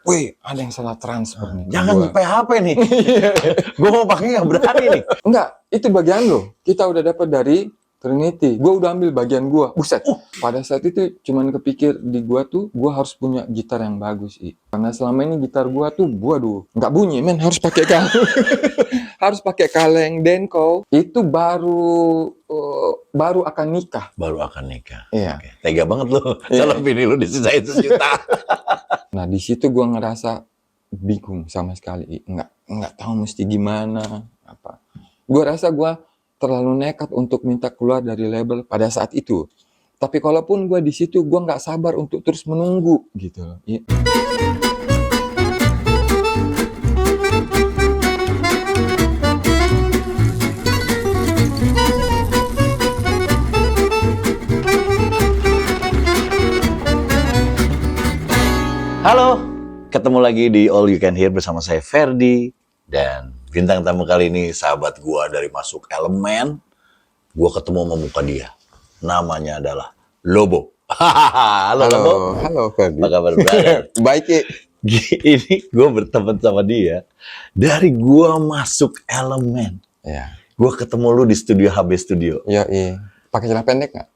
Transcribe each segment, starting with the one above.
wih ada yang salah transfer nih. Jangan PHP nih. Gue mau pakai nggak berani nih. Enggak, itu bagian lo. Kita udah dapat dari Trinity. Gue udah ambil bagian gue. Buset. Pada saat itu cuman kepikir di gue tuh, gue harus punya gitar yang bagus. Karena selama ini gitar gue tuh, waduh, nggak bunyi, men. Harus pakai kaleng. Harus pakai kaleng Denko. Itu baru akan nikah. Baru akan nikah. Iya. Oke. Tega banget lo. Kalau bini lo disisain 1 juta. Nah di situ gue ngerasa bingung sama sekali, nggak tahu mesti gimana apa. Gue rasa gue terlalu nekat untuk minta keluar dari label pada saat itu. Tapi kalaupun gue di situ, gue nggak sabar untuk terus menunggu gitu. Halo, ketemu lagi di All You Can Hear bersama saya Ferdi. Dan bintang tamu kali ini sahabat gua dari Masuk Elemen. Gua ketemu sama muka dia. Namanya adalah Lobo. Halo Lobo. Halo Ferdi. Apa kabar brother? Baik ya. Ini gua berteman sama dia dari gua Masuk Elemen. Ya. Gua ketemu lu di studio HB Studio. Iya. Pakai celana pendek nggak?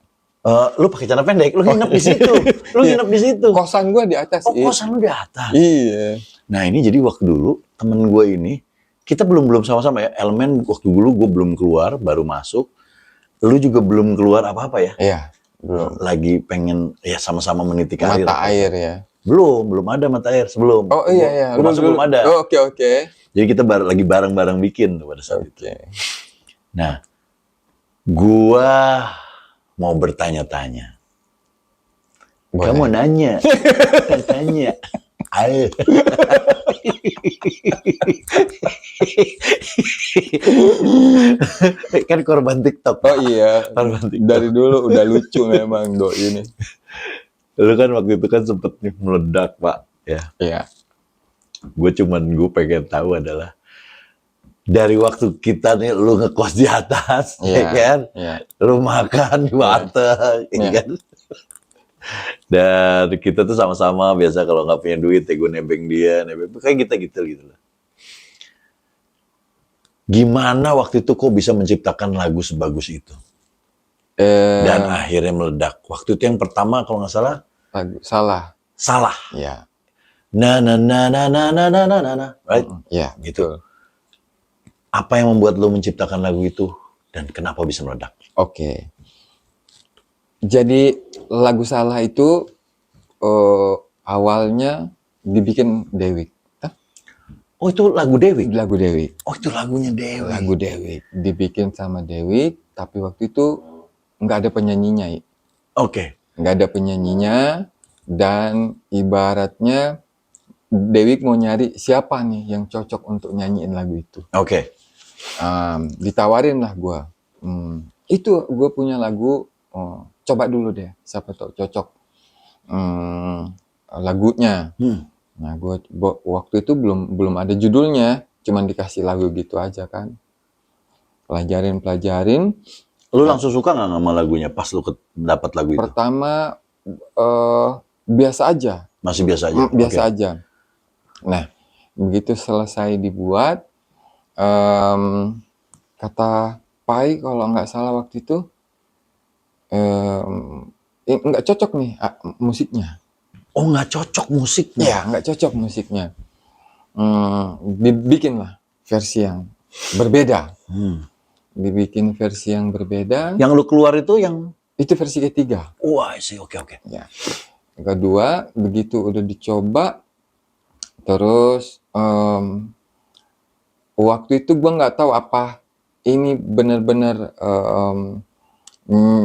Lu pakai celana pendek, lu nginep di situ. Lu nginep di situ. Kosan gue di atas. Oh, kosan lu di atas. Iya. Nah, ini jadi waktu dulu temen gue ini, kita belum sama-sama ya. Elemen waktu dulu gue belum keluar, baru masuk. Lu juga belum keluar apa-apa ya? Iya, belum. Lagi pengen ya sama-sama meniti karir. Mata air ya. Belum ada mata air sebelum. Oh iya. Gue masuk belum ada. Oh, oke. Jadi kita lagi bareng-bareng bikin pada saat itu. Nah, gua mau bertanya-tanya. Boleh. Kamu nanya, tanya. Ayo. Kan korban TikTok. Oh iya. Korban TikTok. Dari dulu udah lucu memang Doi ini. Lu kan waktu itu kan sempet nih meledak, Pak. Ya. Iya. Gue pengen tahu adalah dari waktu kita nih lu ngekos di atas, ya kan? Iya. Lu makan di warteg, ya kan? Dan kita tuh sama-sama biasa kalau nggak punya duit, ya gue nebeng dia, kayak kita gitu lah. Gimana waktu itu kok bisa menciptakan lagu sebagus itu? Dan akhirnya meledak. Waktu itu yang pertama kalau nggak salah. Salah. Ya. Na, right? Ya, gitu. Apa yang membuat lo menciptakan lagu itu dan kenapa bisa meledak? Oke. Jadi lagu Salah itu awalnya dibikin Dewi. Oh itu lagu Dewi? Lagu Dewi. Oh itu lagunya Dewi. Lagu Dewi dibikin sama Dewi, tapi waktu itu nggak ada penyanyinya. Oke. Nggak ada penyanyinya dan ibaratnya Dewi mau nyari siapa nih yang cocok untuk nyanyiin lagu itu. Oke. Ditawarin lah gue. Itu gue punya lagu. Coba dulu deh, siapa tahu cocok lagunya. Nah, gue waktu itu belum ada judulnya, cuman dikasih lagu gitu aja kan. Pelajarin. Lu langsung suka nggak sama lagunya pas lu dapat lagu itu? Pertama biasa aja. Masih biasa aja. Biasa aja. Nah, begitu selesai dibuat, kata Pai kalau nggak salah waktu itu nggak cocok nih musiknya. Oh nggak cocok musiknya? Ya nggak cocok musiknya. Dibikinlah versi yang berbeda. Dibikin versi yang berbeda. Yang lu keluar itu yang? Itu versi ketiga. Wah sih, oke. Ya. Yang kedua, begitu udah dicoba, terus waktu itu gue nggak tahu apa ini benar-benar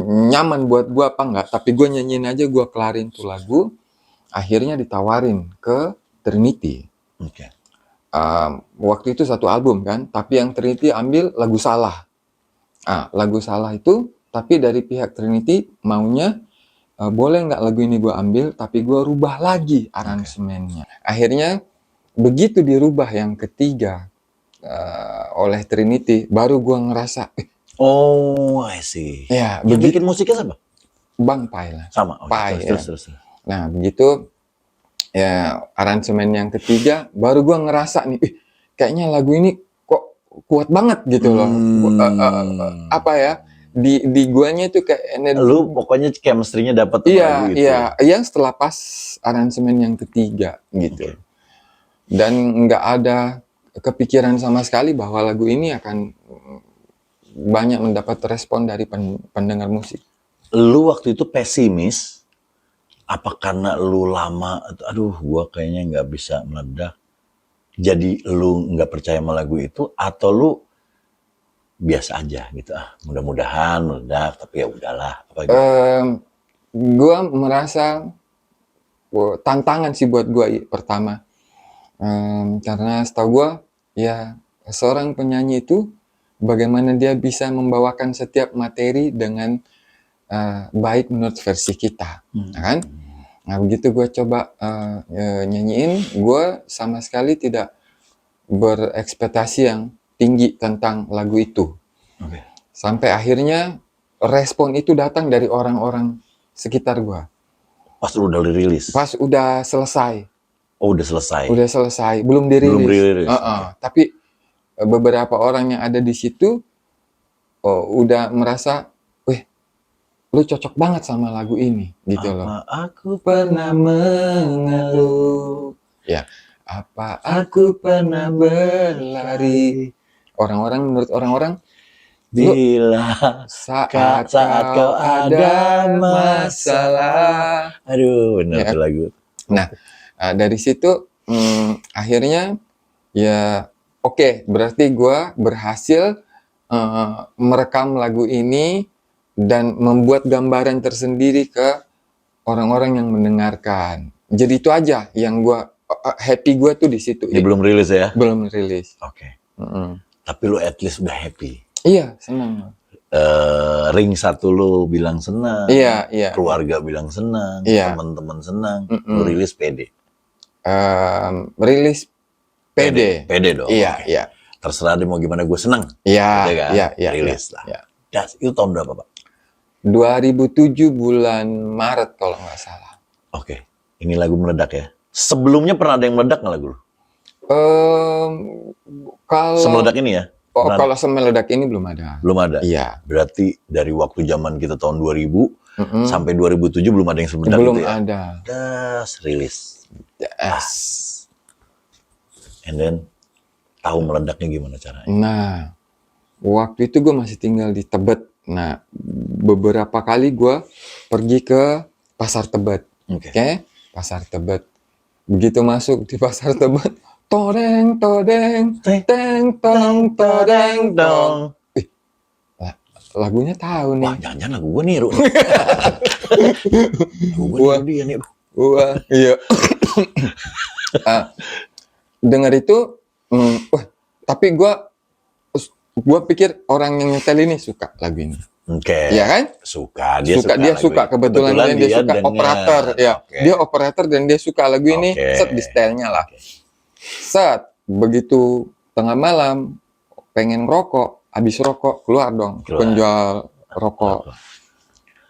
nyaman buat gue apa enggak, tapi gue nyanyiin aja, gue kelarin tuh lagu, akhirnya ditawarin ke Trinity. Oke. Waktu itu satu album kan, tapi yang Trinity ambil lagu Salah. Lagu Salah itu, tapi dari pihak Trinity maunya boleh nggak lagu ini gue ambil, tapi gue rubah lagi aransemennya. Akhirnya begitu dirubah yang ketiga oleh Trinity, baru gue ngerasa. Oh, I see. Ya, yang bikin musiknya siapa? Bang Pai lah. Sama. Okay. Pai. Terus. Nah, begitu ya aransemen yang ketiga baru gua ngerasa nih, kayaknya lagu ini kok kuat banget gitu loh. Apa ya, di guanya itu kayak Lu pokoknya chemistry-nya dapat sama lagu itu. iya setelah pas aransemen yang ketiga gitu. Oke. Dan nggak ada kepikiran sama sekali bahwa lagu ini akan banyak mendapat respon dari pendengar musik. Lu waktu itu pesimis, apa karena lu lama, aduh gua kayaknya nggak bisa meledak, jadi lu nggak percaya sama lagu itu, atau lu biasa aja gitu, mudah-mudahan meledak, tapi ya udahlah, apa gitu. Gua merasa tantangan sih buat gua pertama. Karena setahu gua ya seorang penyanyi itu bagaimana dia bisa membawakan setiap materi dengan baik menurut versi kita, kan? Nah begitu gue coba nyanyiin, gue sama sekali tidak berekspektasi yang tinggi tentang lagu itu. Oke. Sampai akhirnya respon itu datang dari orang-orang sekitar gue. Pas lu udah dirilis? Pas udah selesai. Oh udah selesai? Udah selesai, belum dirilis. Belum dirilis. Tapi beberapa orang yang ada di situ udah merasa, lu cocok banget sama lagu ini, gitu loh. Apa aku pernah mengeluh? Ya, apa aku pernah berlari? Menurut orang-orang, Bila saat kau ada masalah. Aduh, bener Ya. tuh lagu. Nah, dari situ akhirnya ya oke, berarti gua berhasil merekam lagu ini dan membuat gambaran tersendiri ke orang-orang yang mendengarkan. Jadi itu aja yang gua happy gua tuh di situ. Ini belum rilis ya? Belum rilis. Oke. Tapi lu at least udah happy. Iya, senang. Ring satu lu bilang senang. Iya. Keluarga bilang senang. Iya. Teman-teman senang. Lu rilis pede. Rilis pede. Pede dong. Iya, Oke. iya. Terserah dia mau gimana, gue senang. Iya, Gitu kan? iya. Rilis lah. Iya. Itu tahun berapa, Pak? 2007 bulan Maret kalau nggak salah. Oke. Ini lagu meledak ya. Sebelumnya pernah ada yang meledak nggak lagu lu? Kalau Semeledak ini ya? kalau semeledak ini belum ada. Belum ada? Iya. Berarti dari waktu zaman kita tahun 2000 sampai 2007 belum ada yang semeledak Belum gitu ya? ada. Das, rilis. Yes. And then, tahu meledaknya gimana caranya? Nah, waktu itu gue masih tinggal di Tebet. Nah, beberapa kali gue pergi ke Pasar Tebet. Oke? Pasar Tebet. Begitu masuk di Pasar Tebet, todeng, teng, tong, todeng, tong. Lagunya tahu nih. Wah, jangan-jangan lagu gue niru. Lagu gue niru dia nih. Wah, iya. Dengar itu, tapi gue pikir orang yang nyetel ini suka lagu ini. Oke. Iya kan? Suka. Dia suka. Kebetulan dia suka operator. Ya. Okay. Dia operator dan dia suka lagu ini. Set di stylenya lah. Set. Begitu tengah malam, pengen rokok. Habis rokok, keluar dong. Penjual rokok.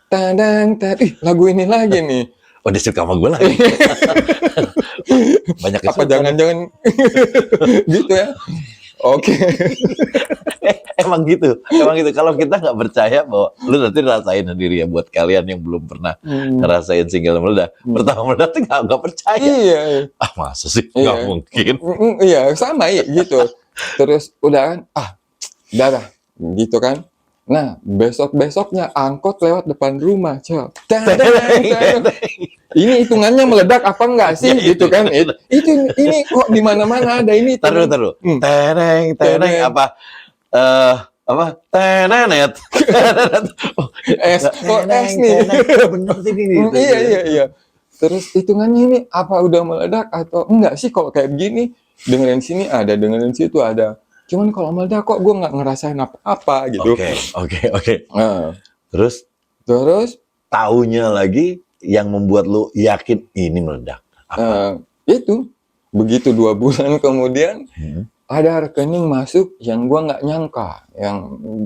Tadang, lagu ini lagi nih. Oh, dia suka sama gue lagi. Banyak apa jangan-jangan gitu ya? Oke. Emang gitu. Kalau kita nggak percaya bahwa lu nanti rasain sendiri ya, buat kalian yang belum pernah ngerasain single meledak. Pertama meledak tuh nggak percaya. Iya. Masa sih? Nggak mungkin. Iya, sama ya gitu. Terus udah kan, udah gitu kan. Nah, besok-besoknya angkot lewat depan rumah, Cok. Ini hitungannya meledak apa enggak sih? Gitu kan. Ini kok di mana-mana ada ini. Taruh. Teneng, apa? Tenenet. S nih. Bener sih ini. Iya. Terus hitungannya ini apa udah meledak atau enggak sih kalau kayak begini? Dengerin sini ada, dengerin situ ada. Cuman kalau meledak kok gue nggak ngerasain apa-apa gitu. Oke. Terus taunya lagi yang membuat lu yakin ini meledak. Itu begitu 2 bulan kemudian ada rekening masuk yang gue nggak nyangka. Yang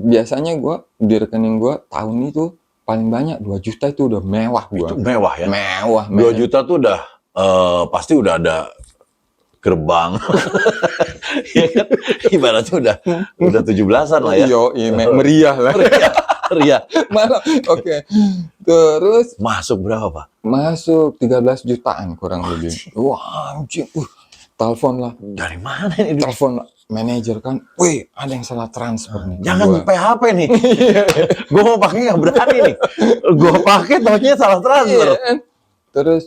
biasanya gue di rekening gue tahun itu paling banyak 2 juta itu udah mewah gue. Itu mewah ya? Mewah. 2 juta tuh udah pasti udah ada gerbang. Ya kan? Ibaratnya udah 17-an lah ya. Meriah lah. Meriah. Malah, oke. Terus Masuk berapa, Pak? masuk 13 jutaan kurang lebih. Wah, anjing. Telepon lah. Dari mana ini? Telepon manajer kan. Wih, ada yang salah transfer nih. Jangan Gua. PHP nih. Gue mau pakai nggak berani nih. Gue pakai taunya salah transfer. Iya, kan? Terus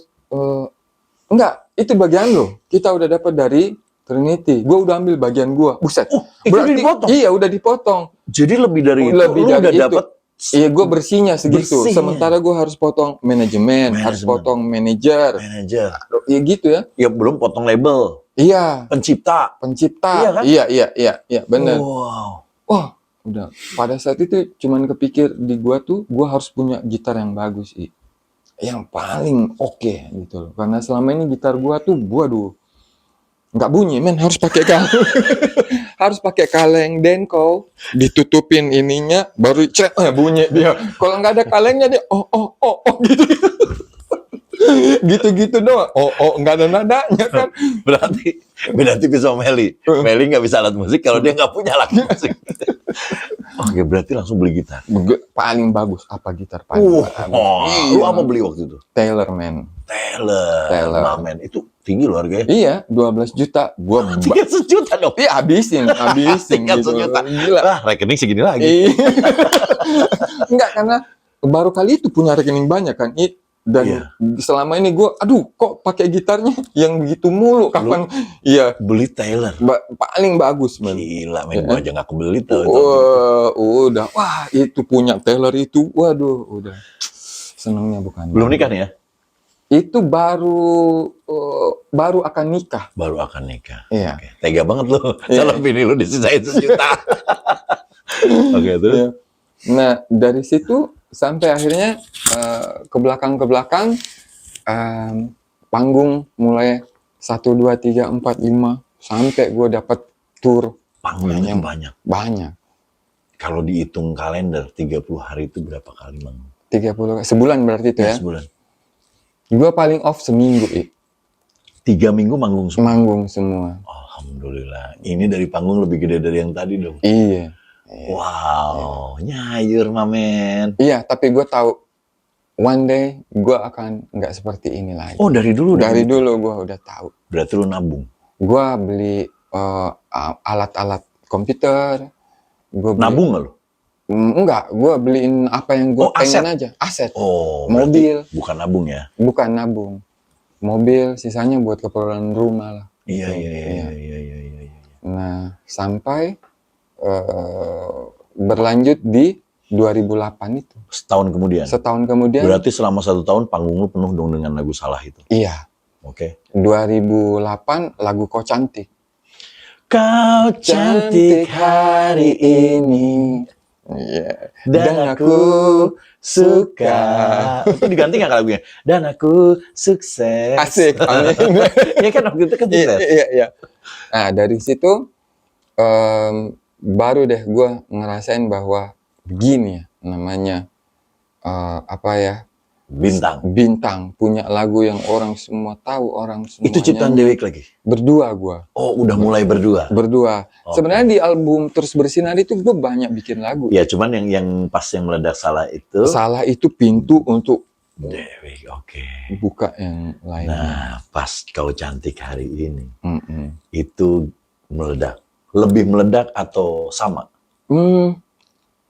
enggak, itu bagian lo. Kita udah dapat dari Trinity. Gue udah ambil bagian gua. Buset. Itu udah dipotong? Iya, udah dipotong. Jadi lebih dari itu, Lebih lu dari udah itu. dapat. Iya, gue bersihnya segitu. Bersihnya. Sementara gue harus potong manajemen, harus potong manajer. Ya gitu ya. Ya belum potong label. Iya, Pencipta. pencipta. Iya kan? Iya, benar. Wow. Wah, udah. Pada saat itu cuman kepikir di gua tuh, gua harus punya gitar yang bagus, yang paling oke gitu loh. Karena selama ini gitar gua tuh, waduh, nggak bunyi, men. Harus pakai kaleng. Harus pakai kaleng denko, ditutupin ininya, baru cek bunyi dia. Kalau nggak ada kalengnya dia gitu. Gitu-gitu doang. Nggak ada nadanya kan. Berarti beda tipis sama Meli. Meli nggak bisa alat musik kalau dia nggak punya alat musik. Oke, berarti langsung beli gitar. Paling bagus apa gitar paling bagus? Lu apa beli waktu itu? Taylor, man. Taylor. Mamen. Itu tinggi loh harganya. Iya, 12 juta. Gua 300 juta dong. iya habisin 300 gitu. juta. Gila. Ah, rekening segini lagi. Iya. Enggak, karena baru kali itu punya rekening banyak kan. Dan Iya. selama ini gua, aduh, kok pakai gitarnya yang begitu mulu? Kapan? Iya, Beli Taylor. paling bagus, man. Gila, men. Ya. Gua aja nggak kebeli tuh. Udah. Wah, itu punya Taylor itu. Waduh, udah. Senengnya bukan. Belum nikah nih ya? Itu baru akan nikah. Baru akan nikah. Iya. Oke. Tega banget lu. Iya. Kalau bini lu disisain 1 juta. Oke, terus? Iya. Nah, dari situ sampai akhirnya ke belakang panggung mulai 1, 2, 3, 4, 5 sampai gue dapat tour Panggungnya banyak. banyak. Kalau dihitung kalender 30 hari itu berapa kali manggung? 30 sebulan berarti itu ya. Sebulan. Gue paling off seminggu 3 minggu manggung semua. manggung semua. Alhamdulillah. Ini dari panggung lebih gede dari yang tadi dong. Iya. Wow, nyayur mamen. Iya, tapi gue tahu one day gue akan nggak seperti ini lagi. Oh, dari dulu? Dari dulu gue udah tahu. Berarti lu nabung? Gue beli alat-alat komputer. Gua beli, Nabung nggak lu? Enggak, gue beliin apa yang gue pengen aja. Aset. Oh, Mobil. Bukan nabung ya? Bukan nabung. Mobil, sisanya buat keperluan rumah lah. Iya. Nah, sampai berlanjut di 2008 itu. Setahun kemudian? Setahun kemudian. Berarti selama 1 tahun panggung lu penuh dong dengan lagu Salah itu? Iya. Oke. 2008 lagu Kau Cantik. Kau cantik hari ini. Iya. Dan aku suka. Itu diganti nggak lagunya? Dan aku sukses. Asik. Amin. Iya kan waktu itu kan sukses. Iya. Nah, dari situ baru deh gue ngerasain bahwa begini ya namanya bintang punya lagu yang orang semua tahu, orang semua. Itu ciptaan Dewek lagi? Berdua gue. Oh, udah mulai berdua? Berdua. Okay. Sebenarnya di album Terus Bersinar itu gue banyak bikin lagu. Ya, cuman yang pas yang meledak Salah itu pintu untuk Dewek, oke. Buka yang lain. Nah, pas Kau Cantik hari ini, itu meledak. Lebih meledak atau sama?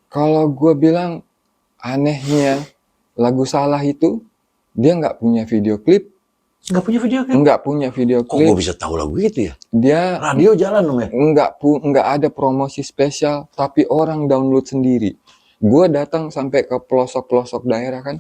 Kalau gue bilang anehnya lagu Salah itu dia nggak punya video klip. Nggak punya video klip? Nggak punya video klip. Kok gue bisa tahu lagu itu ya? Dia radio jalan dong ya? Nggak ada promosi spesial, tapi orang download sendiri. Gue datang sampai ke pelosok-pelosok daerah kan,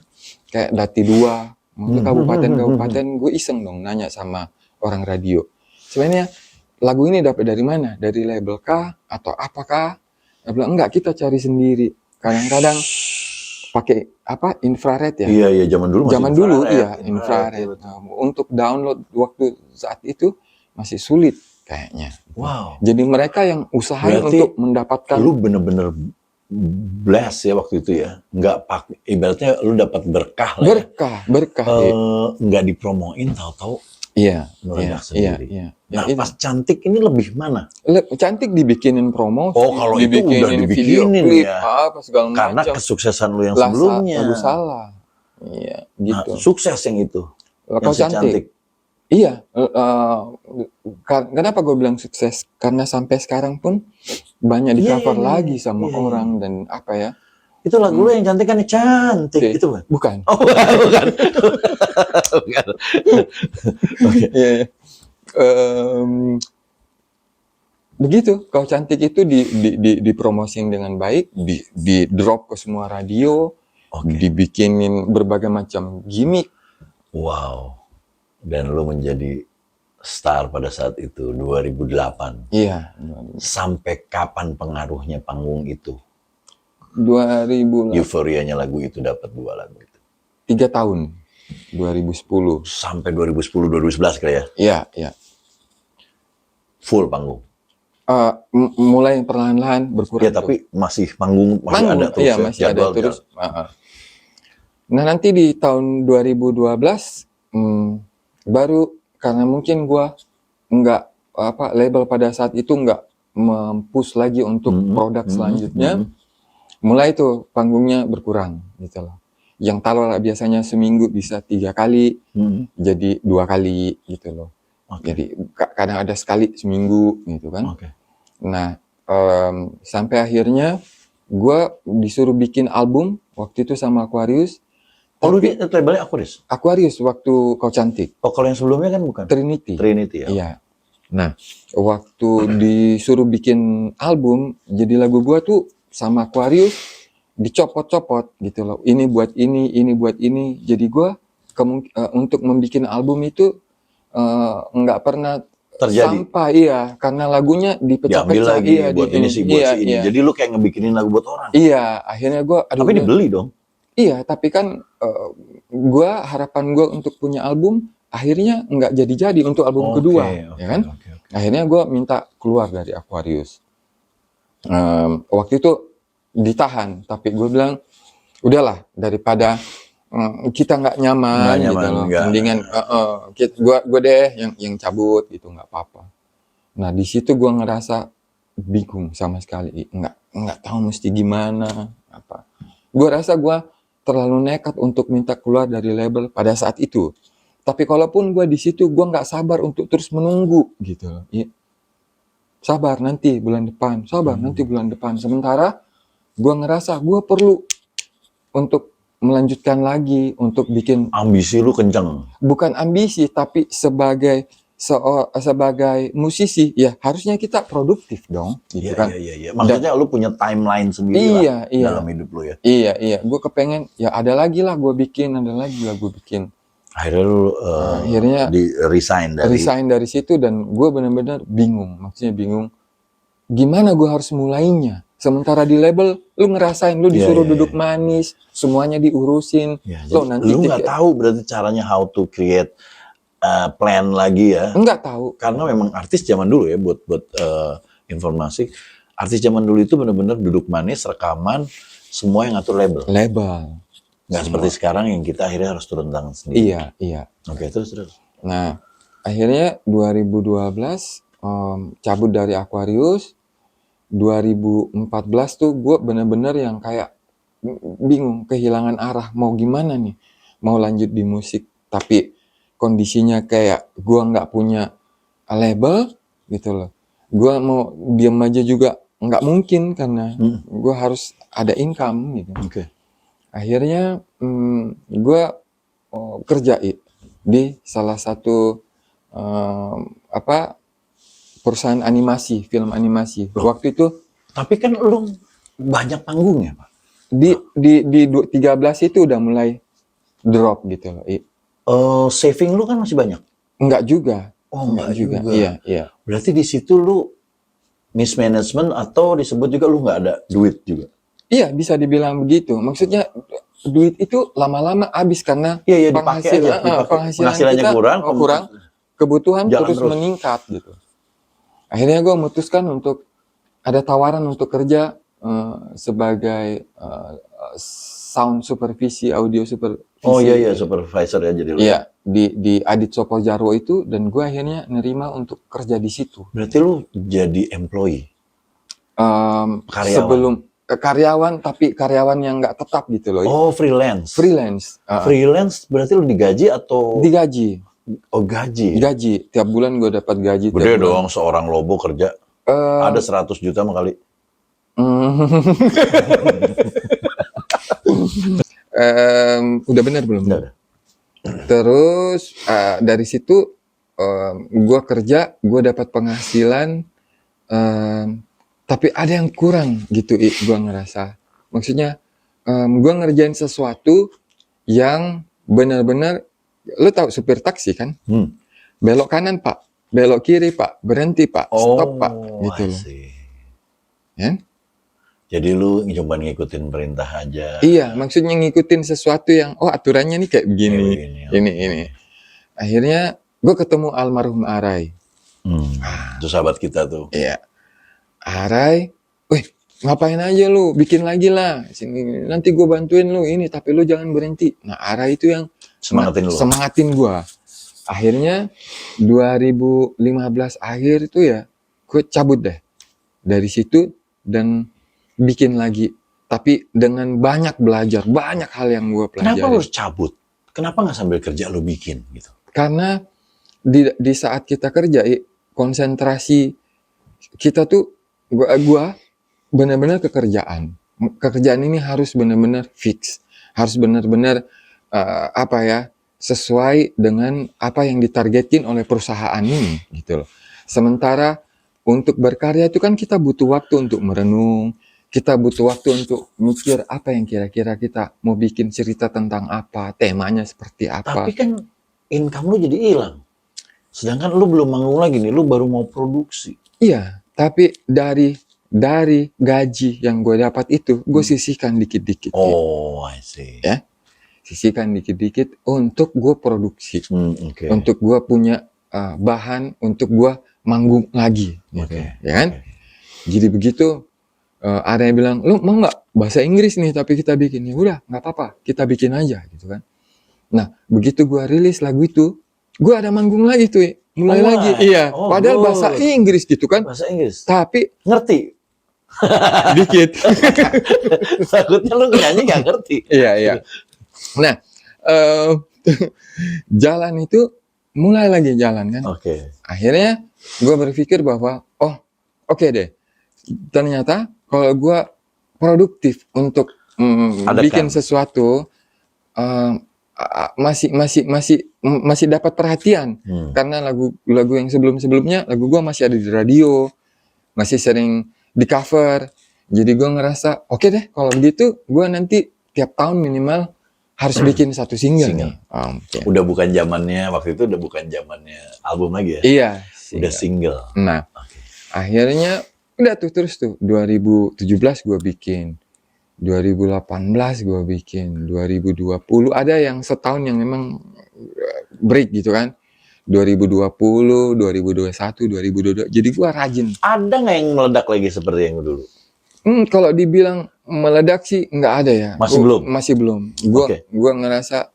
kayak Dati 2, kabupaten-kabupaten, gue iseng dong nanya sama orang radio. Sebenarnya lagu ini dapat dari mana? Dari label kah? Atau apakah? Dia bilang, enggak, kita cari sendiri. Kadang-kadang pakai infrared ya? Iya, zaman dulu infrared. Nah, untuk download waktu saat itu masih sulit kayaknya. Wow. Jadi mereka yang usahain berarti untuk mendapatkan. Lu bener-bener bless ya waktu itu ya. Nggak ibaratnya lu dapat berkah lah ya. Berkah. Nggak dipromoin, tahu-tahu Iya, meledak iya. sendiri. Ya, Nah, itu. pas cantik ini lebih mana? Cantik dibikinin promosi, Oh, kalau itu udah video dibikinin klip, ya. apa segala Karena macam. kesuksesan lu yang Lagu sebelumnya. salah. Iya, Nah, gitu. sukses yang itu. Kau Yang si cantik. cantik. Iya, kenapa gue bilang sukses? Karena sampai sekarang pun banyak di Iya, cover iya, lagi iya, sama iya, iya. orang dan apa ya? Itu lagu lu yang cantik kan cantik itu kan? Bukan. Oh, bukan. Bukan. Oke. Iya, iya. Begitu, kau cantik itu dipromosin dengan baik, di drop ke semua radio, Oke. dibikinin berbagai macam gimmick. Wow. Dan lu menjadi star pada saat itu 2008. Iya, Sampai kapan pengaruhnya panggung itu? 2008, Euforianya lagu itu dapat 2 lagu itu. 3 tahun, 2010. Sampai 2010 2011 kali ya. Iya, iya. Full panggung. Mulai perlahan-lahan berkurang. Ya, tapi masih panggung masih ada terus iya, ya. masih ada jadwal, terus. Nah, nanti di tahun 2012 baru karena mungkin gua nggak label pada saat itu nggak mempush lagi untuk produk selanjutnya. Mulai tuh panggungnya berkurang gitu loh. Yang taruhlah biasanya seminggu bisa 3 kali, jadi 2 kali gitu loh. Oke. Jadi kadang ada sekali seminggu gitu kan. Oke. Nah, sampai akhirnya gue disuruh bikin album waktu itu sama Aquarius. Oh, lu Tapi di labelnya Aquarius? Aquarius waktu Kau Cantik, Oh, kalau yang sebelumnya kan bukan? Trinity. Trinity ya. Iya. Nah, waktu disuruh bikin album, jadi lagu gua tuh sama Aquarius dicopot-copot gitu loh. Ini buat ini buat ini. Jadi gua untuk membuat album itu nggak pernah Terjadi. sampah, iya, karena lagunya dipecah-pecah. Diambil lagi Iya, buat ini sih, buat si ini. Iya. Jadi lu kayak ngebikinin lagu buat orang. Iya, akhirnya gua Tapi dibeli dong. Iya, tapi kan harapan gua untuk punya album akhirnya nggak jadi untuk album kedua, ya kan? Oke. Akhirnya gue minta keluar dari Aquarius. Waktu itu ditahan, tapi gue bilang udahlah daripada kita nggak nyaman, gitu loh. Mendingan gue deh yang cabut gitu, nggak apa-apa. Nah di situ gue ngerasa bingung sama sekali, nggak tahu mesti gimana apa. Gue rasa gue terlalu nekat untuk minta keluar dari label pada saat itu. Tapi kalaupun gue di situ, gue nggak sabar untuk terus menunggu gitu loh. Ya. Sabar nanti bulan depan, nanti bulan depan. Sementara gue ngerasa gue perlu untuk melanjutkan lagi, untuk bikin. Ambisi lu kenceng. Bukan ambisi, tapi sebagai musisi, ya harusnya kita produktif dong, gitu kan. Iya. Maksudnya lu punya timeline sendiri lah dalam hidup lu ya. Iya. Gue kepengen, ya ada lagi lah gue bikin. Akhirnya lu resign dari situ, dan gue benar-benar bingung. Maksudnya bingung gimana gue harus mulainya. Sementara di label lu ngerasain, lu disuruh duduk manis, semuanya diurusin. Lu nggak tahu berarti caranya how to create plan lagi ya. Nggak tahu. Karena memang artis zaman dulu ya, buat informasi, artis zaman dulu itu benar-benar duduk manis, rekaman, semua yang ngatur label. Nggak seperti sekarang yang kita akhirnya harus turun tangan sendiri. Iya. Oke, terus. Nah, akhirnya 2012 cabut dari Aquarius. 2014 tuh gue bener-bener yang kayak bingung, kehilangan arah, mau gimana nih, mau lanjut di musik, tapi kondisinya kayak gue nggak punya label gitu loh. Gue mau diam aja juga nggak mungkin karena gue harus ada income gitu. Akhirnya gue kerja di salah satu perusahaan animasi, film animasi. Waktu itu. Tapi kan lu banyak panggungnya, Pak. Di 13 itu udah mulai drop gitu loh. Saving lu kan masih banyak? Enggak juga. Oh, enggak juga. Iya. Berarti di situ lu mismanagement atau disebut juga lu nggak ada duit juga? Iya, bisa dibilang begitu. Maksudnya duit itu lama-lama habis karena penghasilannya kita kurang, kebutuhan terus meningkat gitu. Akhirnya gue memutuskan untuk ada tawaran untuk kerja sebagai sound supervisi, audio supervisi. Oh iya, supervisor ya jadi lu. Iya, di Adit Sopo Jarwo itu, dan gue akhirnya nerima untuk kerja di situ. Berarti lu jadi employee, karyawan. Sebelum karyawan, tapi karyawan yang nggak tetap gitu loh. Oh, freelance. Freelance. Freelance berarti lu digaji atau? Digaji. Oh, gaji. Gaji. Tiap bulan gue dapat gaji. Gede dong seorang Lobo kerja. Ada 100 juta mah kali. Udah benar belum? Udah. Terus dari situ gue kerja, gue dapat penghasilan, tapi ada yang kurang gitu, gue ngerasa. Maksudnya gue ngerjain sesuatu yang benar-benar, lo tahu supir taksi kan? Belok kanan pak, belok kiri pak, berhenti pak, stop pak, gitu loh. Ya? Jadi lu coba ngikutin perintah aja. Iya, maksudnya ngikutin sesuatu yang, oh aturannya nih kayak begini, ini. Akhirnya gue ketemu almarhum Arai. Itu sahabat kita tuh. Iya. Arai, wih ngapain aja lu, bikin lagi lah. Sini, nanti gue bantuin lu ini, tapi lu jangan berhenti. Nah Arai itu yang semangatin gue. Akhirnya 2015 akhir itu ya, gue cabut deh dari situ dan bikin lagi, tapi dengan banyak belajar, banyak hal yang gue pelajari. Kenapa harus cabut? Kenapa nggak sambil kerja lo bikin gitu? Karena di saat kita kerja, konsentrasi kita tuh, gue benar-benar kekerjaan. Pekerjaan ini harus benar-benar fix, harus benar-benar sesuai dengan apa yang ditargetin oleh perusahaan ini, gitu loh. Sementara untuk berkarya itu kan kita butuh waktu untuk merenung. Kita butuh waktu untuk mikir apa yang kira-kira kita mau bikin cerita tentang apa, temanya seperti apa. Tapi kan income lu jadi hilang. Sedangkan lu belum manggung lagi nih, lu baru mau produksi. Iya, tapi dari gaji yang gue dapat itu, gue sisihkan dikit-dikit. Oh, I see. Ya, sisihkan dikit-dikit untuk gue produksi. Okay. Untuk gue punya bahan, untuk gue manggung lagi. Gitu, ya kan? Jadi begitu. Ada yang bilang, lu mau nggak bahasa Inggris nih tapi kita bikin? Ya udah, nggak apa-apa, kita bikin aja gitu kan. Nah, begitu gua rilis lagu itu, gua ada manggung lagi tuh, mulai lagi. Iya, padahal bahasa Inggris gitu kan. Bahasa Inggris. Tapi ngerti dikit. Takutnya lu nyanyi nggak ngerti. Iya. Nah, jalan itu mulai lagi jalan kan. Akhirnya gua berpikir bahwa, oke deh. Ternyata kalau gue produktif untuk bikin sesuatu, masih dapat perhatian. Karena lagu yang sebelumnya lagu gue masih ada di radio, masih sering di cover. Jadi gue ngerasa oke deh kalau begitu gue nanti tiap tahun minimal harus bikin satu single. Nih. Udah bukan zamannya waktu itu, udah bukan zamannya album lagi ya. Iya. Udah single. Nah, akhirnya udah tuh terus tuh 2017 gue bikin, 2018 gue bikin, 2020 ada yang setahun yang memang break gitu kan, 2020, 2021, 2022. Jadi gue rajin. Ada nggak yang meledak lagi seperti yang dulu? Kalau dibilang meledak sih nggak ada ya. Masih belum. Gue ngerasa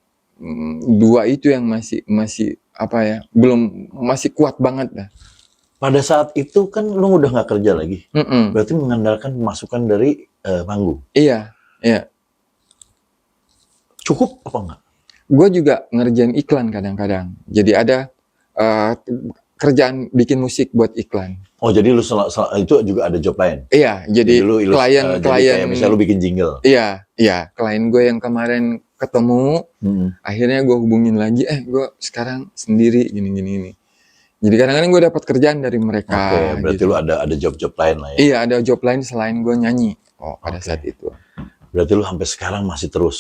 dua itu yang masih belum, masih kuat banget dah. Pada saat itu kan lu udah nggak kerja lagi, berarti mengandalkan pemasukan dari panggung. Iya. Cukup apa enggak? Gue juga ngerjain iklan kadang-kadang. Jadi ada kerjaan bikin musik buat iklan. Oh jadi lu itu juga ada job lain? Iya, jadi klien. Kayak misalnya lu bikin jingle. Iya, klien gue yang kemarin ketemu, akhirnya gue hubungin lagi, gue sekarang sendiri gini. Jadi kadang-kadang gue dapat kerjaan dari mereka. Berarti lu ada job-job lain lah ya? Iya, ada job lain selain gue nyanyi. Pada saat itu. Berarti lu sampai sekarang masih terus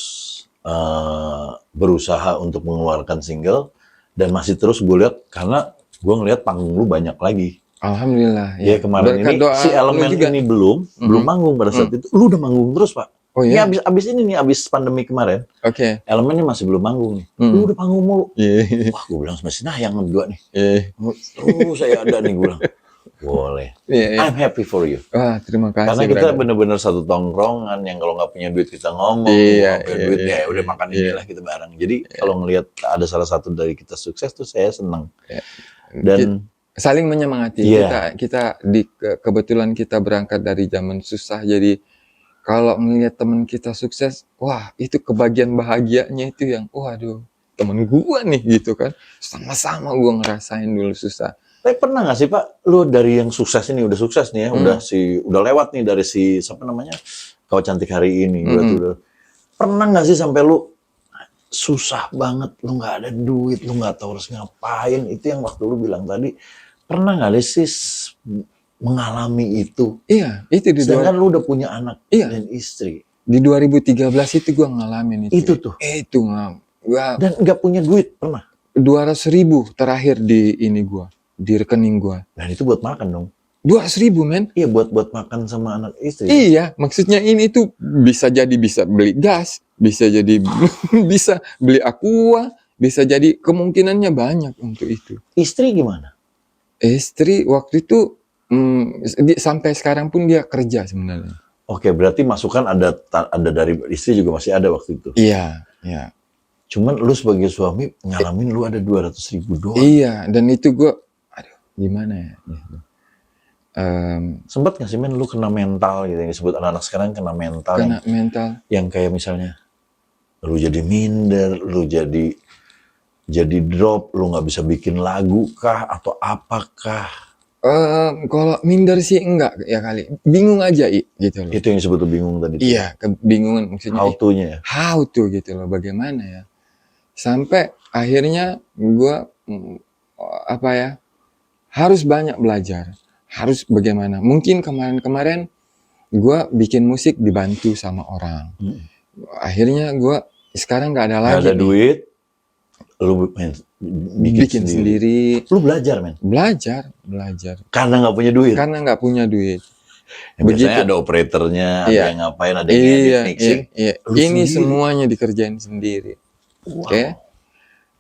berusaha untuk mengeluarkan single dan masih terus gue lihat, karena gue ngelihat panggung lu banyak lagi. Alhamdulillah. Ya kemarin ini si Elemen ini belum manggung pada saat itu. Lu udah manggung terus Pak. Oh iya? Ini abis pandemi kemarin. Elemen ini masih belum manggung nih. Lu udah panggung mulu. Wah gue bilang masih yang berdua nih. Saya ada nih gue bilang. Boleh. Iya, iya. I'm happy for you. Wah, terima kasih. Karena kita brother. bener-bener satu tongkrongan yang kalau nggak punya duit kita ngomong, Iya, nggak punya iya, duit iya, ya udah iya, makan iya. inilah kita bareng. Jadi kalau ngelihat ada salah satu dari kita sukses tuh saya senang. Iya. Dan Saling menyemangati. Iya. Kita kebetulan kita berangkat dari zaman susah, jadi kalau ngelihat teman kita sukses, wah itu kebagian bahagianya itu yang, waduh, temen gua nih gitu kan, sama-sama gua ngerasain dulu susah. Tapi pernah nggak sih Pak, lu dari yang sukses ini udah sukses nih ya, udah lewat nih dari si siapa namanya Kau Cantik Hari Ini, berarti udah. Pernah nggak sih sampai lu susah banget, lu nggak ada duit, lu nggak tahu harus ngapain? Itu yang waktu lu bilang tadi, pernah nggak sih mengalami itu? Iya, itu Sedangkan lu udah punya anak Iya. dan istri. di 2013 itu gua ngalamin itu. Itu tuh. Itu gua Dan nggak punya duit pernah. 200.000 terakhir di ini gua, di rekening gua. Dan itu buat makan dong. 200.000 men. Iya buat makan sama anak istri. Iya, maksudnya ini tuh bisa beli gas, bisa jadi bisa beli aqua, bisa jadi kemungkinannya banyak untuk itu. Istri gimana? Istri waktu itu sampai sekarang pun dia kerja sebenarnya. Oke, berarti masukan ada dari istri juga masih ada waktu itu. Iya, iya. Cuman lu sebagai suami ngalamin lu ada 200.000 doang. Iya, dan itu gua, aduh, gimana ya? Sempet nggak sih men lu kena mental gitu yang disebut anak-anak sekarang kena mental mental. yang kayak misalnya lu jadi minder, lu jadi drop, lu nggak bisa bikin lagu kah atau apakah? Kalau minder sih enggak ya kali. Bingung aja gitu loh. Itu yang disebut tuh bingung tadi. Iya, kebingungan maksudnya. How to-nya ya? How to gitu loh, bagaimana ya. Sampai akhirnya gua harus banyak belajar. Harus bagaimana. Mungkin kemarin-kemarin gua bikin musik dibantu sama orang. Akhirnya gua sekarang nggak ada lagi. Nggak ada duit, lu bikin sendiri. Lu belajar men? Belajar. Karena nggak punya duit? Karena nggak punya duit. Ya, biasanya ada operatornya, ada yang ngapain, ada yang edit, mixing. Iya. Ini sendiri. Semuanya dikerjain sendiri. Wow. Oke.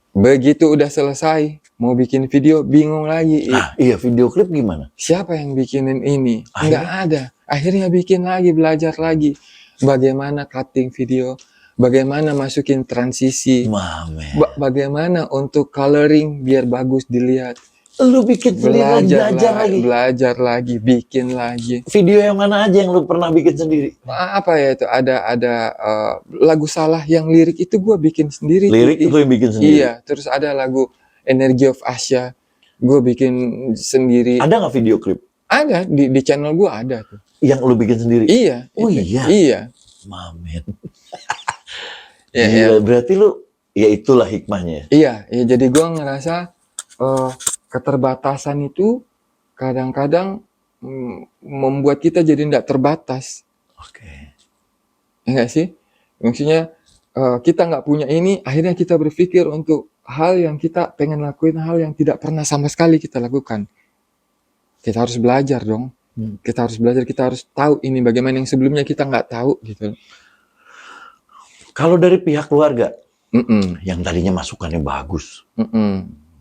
Begitu udah selesai, mau bikin video, bingung lagi. Iya, video klip gimana? Siapa yang bikinin ini? Nggak ada. Akhirnya bikin lagi, belajar lagi. Bagaimana cutting video, bagaimana masukin transisi, bagaimana untuk coloring biar bagus dilihat. Lu bikin sendiri, belajar lagi, bikin lagi. Video yang mana aja yang lu pernah bikin sendiri? Apa ya itu? Ada lagu Salah yang lirik itu gue bikin sendiri. Lirik itu yang bikin sendiri? Iya. Terus ada lagu Energy of Asia, gue bikin sendiri. Ada nggak video klip? Ada di channel gue ada tuh. Yang lu bikin sendiri? Iya. Oh iya. Iya. Mamen. Ya. Berarti lu, ya itulah hikmahnya. Iya. Jadi gue ngerasa keterbatasan itu kadang-kadang membuat kita jadi tidak terbatas. Oke. Enggak sih? Maksudnya kita nggak punya ini, akhirnya kita berpikir untuk hal yang kita pengen lakuin, hal yang tidak pernah sama sekali kita lakukan. Kita harus belajar dong. Kita harus belajar, kita harus tahu ini bagaimana yang sebelumnya kita nggak tahu gitu. Kalau dari pihak keluarga, yang tadinya masukannya bagus,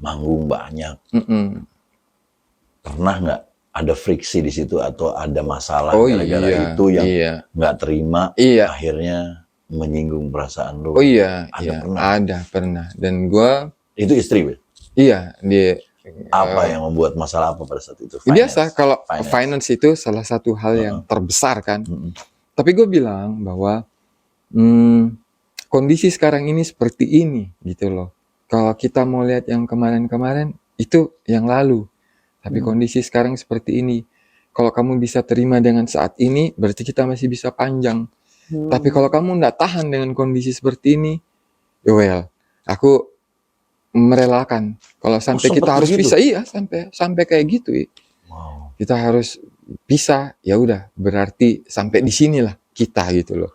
manggung banyak, pernah nggak ada friksi di situ atau ada masalah gara-gara itu yang nggak terima, akhirnya menyinggung perasaan lu? Oh iya, ada pernah. Dan gua itu istri, Be? Iya, dia. Apa yang membuat masalah apa pada saat itu? Biasa kalau finance itu salah satu hal yang terbesar kan. Tapi gue bilang bahwa kondisi sekarang ini seperti ini gitu loh. Kalau kita mau lihat yang kemarin-kemarin itu yang lalu. Tapi kondisi sekarang seperti ini. Kalau kamu bisa terima dengan saat ini, berarti kita masih bisa panjang. Tapi kalau kamu nggak tahan dengan kondisi seperti ini, aku merelakan. Kalau sampai kita harus pisah, sampai kayak gitu. Wow. Kita harus pisah, ya udah, berarti sampai di sinilah kita gitu loh.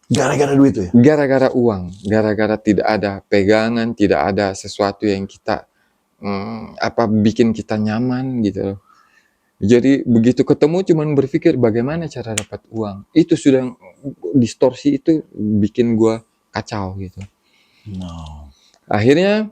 Gara-gara duit itu ya? Gara-gara uang, gara-gara tidak ada pegangan, tidak ada sesuatu yang kita bikin kita nyaman gitu loh. Jadi begitu ketemu cuman berpikir bagaimana cara dapat uang. Itu sudah distorsi, itu bikin gua kacau gitu. No. Akhirnya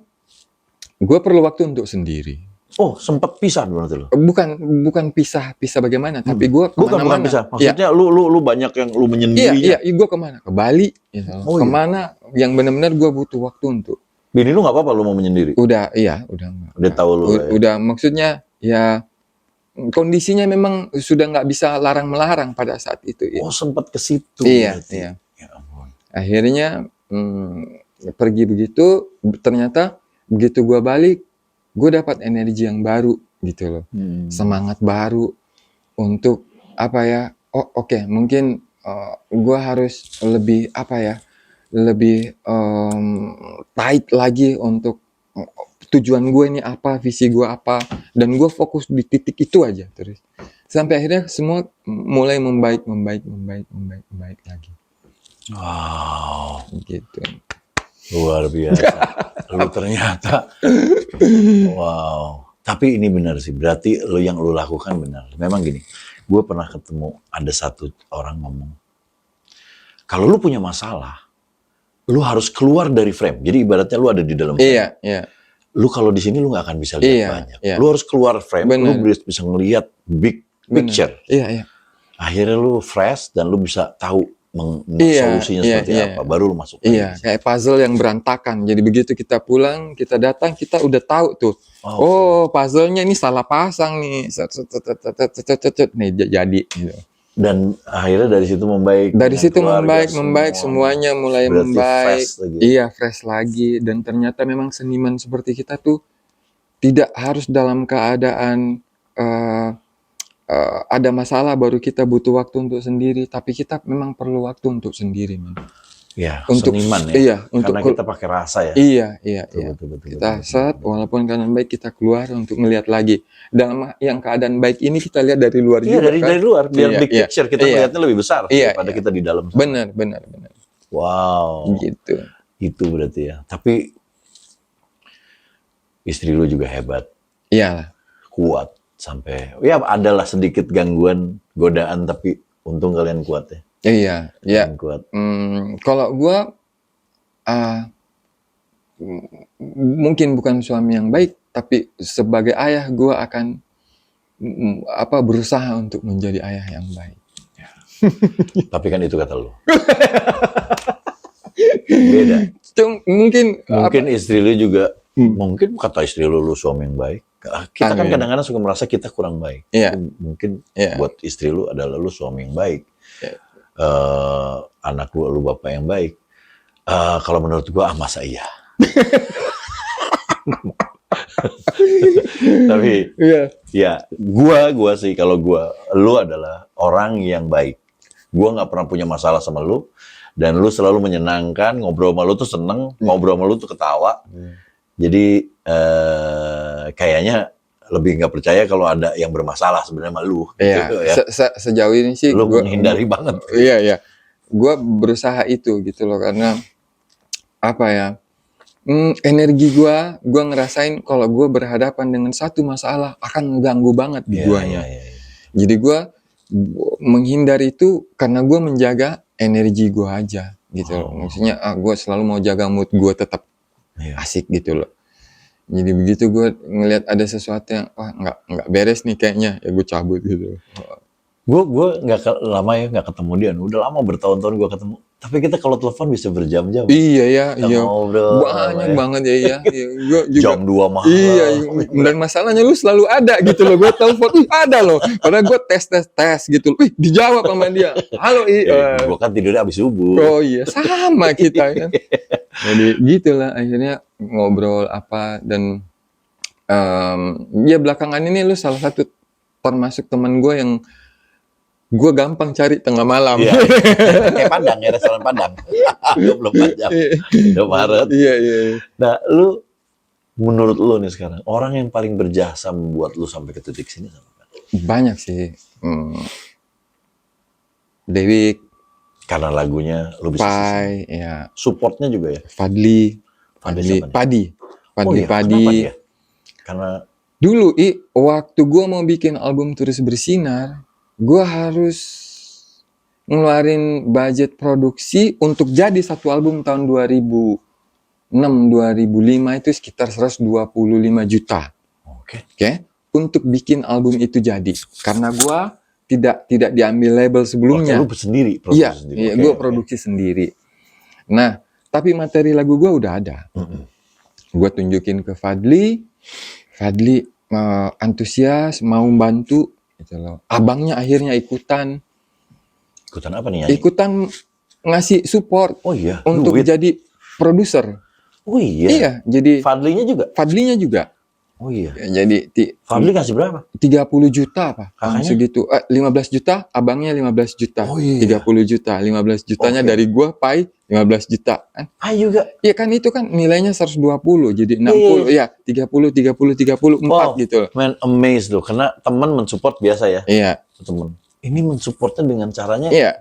gue perlu waktu untuk sendiri. Oh, sempat pisah berarti lo? Bukan pisah bagaimana, tapi gue Bukan kemana-mana. pisah. Ya, Maksudnya lu banyak yang lu menyendirinya. iya, gue kemana? Ke Bali, gitu. Oh, iya. Kemana yang benar-benar gue butuh waktu untuk. Bini lu nggak apa-apa lu mau menyendiri? Udah enggak. Dia tahu lu. Ya. Udah, maksudnya ya kondisinya memang sudah nggak bisa larang-melarang pada saat itu. Ya. Oh, sempat ke situ. Iya, berarti. iya. Ya ampun. Akhirnya pergi begitu, ternyata begitu gue balik, gue dapat energi yang baru gitu loh, semangat baru untuk apa ya? Oh oke, mungkin gue harus lebih apa ya? Lebih tight lagi untuk tujuan gue ini apa, visi gue apa, dan gue fokus di titik itu aja terus. Sampai akhirnya semua mulai membaik lagi. Wow, Gitu. luar biasa. Lu ternyata, wow. Tapi ini benar sih, berarti yang lu lakukan benar. Memang gini, gue pernah ketemu ada satu orang ngomong, kalau lu punya masalah, lu harus keluar dari frame. Jadi ibaratnya lu ada di dalam frame. Iya. Lu kalau di sini lu nggak akan bisa lihat banyak. Iya. Lu harus keluar frame, Bener. lu bisa ngelihat big picture. Iya. Akhirnya lu fresh dan lu bisa tahu solusinya seperti apa. Baru lu masuk. Iya, kayak puzzle yang berantakan. Jadi begitu kita pulang, kita datang, kita udah tahu tuh. Oh, puzzle-nya ini salah pasang nih. Nih jadi gitu. Dan akhirnya dari situ membaik. Dari situ membaik semuanya mulai membaik. Iya, fresh lagi. Dan ternyata memang seniman seperti kita tuh tidak harus dalam keadaan ada masalah baru kita butuh waktu untuk sendiri, tapi kita memang perlu waktu untuk sendiri, man. Ya, untuk seniman ya. Iya, karena kita pakai rasa ya. Iya. Betul, Kita set, walaupun keadaan baik kita keluar untuk melihat lagi. Dalam yang keadaan baik ini kita lihat dari luar juga. Iya, dari luar biar big picture kita melihatnya lebih besar daripada kita di dalam. Benar. Wow. Gitu. Itu berarti ya. Tapi istri lu juga hebat. Iyalah. Kuat sampai ya adalah sedikit gangguan, godaan, tapi untung kalian kuat ya. Iya. Kuat. Kalau gue mungkin bukan suami yang baik, tapi sebagai ayah gue akan berusaha untuk menjadi ayah yang baik. Ya. Tapi kan itu kata lu. Beda. Mungkin istri lu juga mungkin kata istri lu suami yang baik. Kita kan kadang-kadang suka merasa kita kurang baik. Iya. Mungkin buat istri lu adalah lu suami yang baik. Iya. Anak lu bapak yang baik. Kalau menurut gua masa iya. Tapi ya gua sih kalau lu adalah orang yang baik. Gua nggak pernah punya masalah sama lu dan lu selalu menyenangkan, ngobrol sama lu tuh seneng, ngobrol sama lu tuh ketawa. Jadi kayaknya lebih nggak percaya kalau ada yang bermasalah sebenarnya sama lu. Iya. Gitu, ya. Sejauh ini sih lu menghindari banget. Iya. Gue berusaha itu gitu loh, karena apa ya? Energi gue ngerasain kalau gue berhadapan dengan satu masalah akan mengganggu banget di guanya. Jadi gue menghindari itu karena gue menjaga energi gue aja gitu loh. Maksudnya gue selalu mau jaga mood gue tetap asik gitu loh. Jadi begitu gue ngelihat ada sesuatu yang nggak beres nih kayaknya, ya gue cabut gitu. Gue nggak ketemu dia, udah lama bertahun-tahun gue ketemu. Tapi kita kalau telepon bisa berjam-jam. Iya. Ngobrol, banyak banget ya. Gua juga, jam 2 malam. Iya, dan masalahnya lu selalu ada gitu loh. Gue telepon, ada loh. Karena gue tes gitu. Dijawab sama dia. Halo, gue kan tidurnya abis subuh. Oh iya, sama kita kan. Jadi gitulah akhirnya ngobrol apa dan ya belakangan ini lu salah satu termasuk teman gue yang gue gampang cari tengah malam. Iya. Kayak Padang ya, restoran Padang. 24 jam. Indomaret. Iya. Nah, lu menurut lu nih sekarang orang yang paling berjasa membuat lu sampai ke titik sini siapa? Banyak sih. Dewi. Karena lagunya lu bisa Pai, ya. Supportnya juga ya. Padi. Ya? Karena dulu waktu gue mau bikin album Terus Bersinar, gue harus ngeluarin budget produksi untuk jadi satu album tahun 2006-2005 itu sekitar 125 juta. Oke, untuk bikin album itu jadi. Karena gua tidak diambil label sebelumnya. Lu sendiri, Iya, produksi sendiri. iya, Oke, gue oke. produksi sendiri. Nah, tapi materi lagu gue udah ada. Gue tunjukin ke Fadli. Fadli antusias, mau bantu. Gitu loh. Abangnya akhirnya ikutan Ikutan apa nih nyanyi? ikutan ngasih support Oh iya, untuk duit. jadi produser. Oh iya. Iya, jadi Fadlinya juga. Fadlinya juga. Oh iya. Ya, jadi Fadli kasih berapa? 30 juta apa? Kakaknya? Segitu. 15 juta, abangnya 15 juta. Oh iya. 30 juta, 15 jutanya Oke. dari gua, pai 15 juta. Kan? juga. Iya kan itu kan nilainya 120, jadi 60, ya 30, 30, 34 Wow, gitu. man, amazed loh. Karena teman mensupport biasa ya. Iya, Temen. Ini mensupportnya dengan caranya. iya.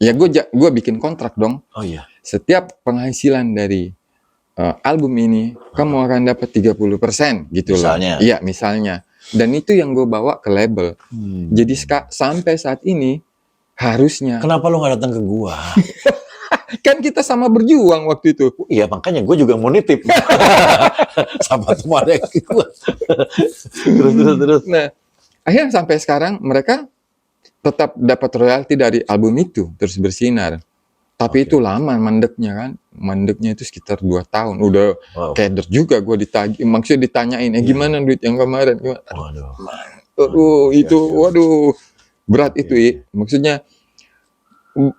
Ya gue bikin kontrak dong. Oh iya. Setiap penghasilan dari album ini, kamu akan dapat 30% gitu loh. Misalnya? Iya, misalnya. Dan itu yang gue bawa ke label. Jadi sampai saat ini, harusnya. Kenapa lu gak datang ke gua? Kan kita sama berjuang waktu itu. Iya, makanya gue juga mau nitip. Sama teman yang gua. Terus. Nah, akhirnya sampai sekarang mereka tetap dapat royalti dari album itu, Terus Bersinar. Tapi itu lama mandeknya kan. Mandeknya itu sekitar 2 tahun. Udah keder juga gue ditagih. Maksudnya ditanyain, gimana duit yang kemarin? Gimana? Waduh. Berat itu, Maksudnya,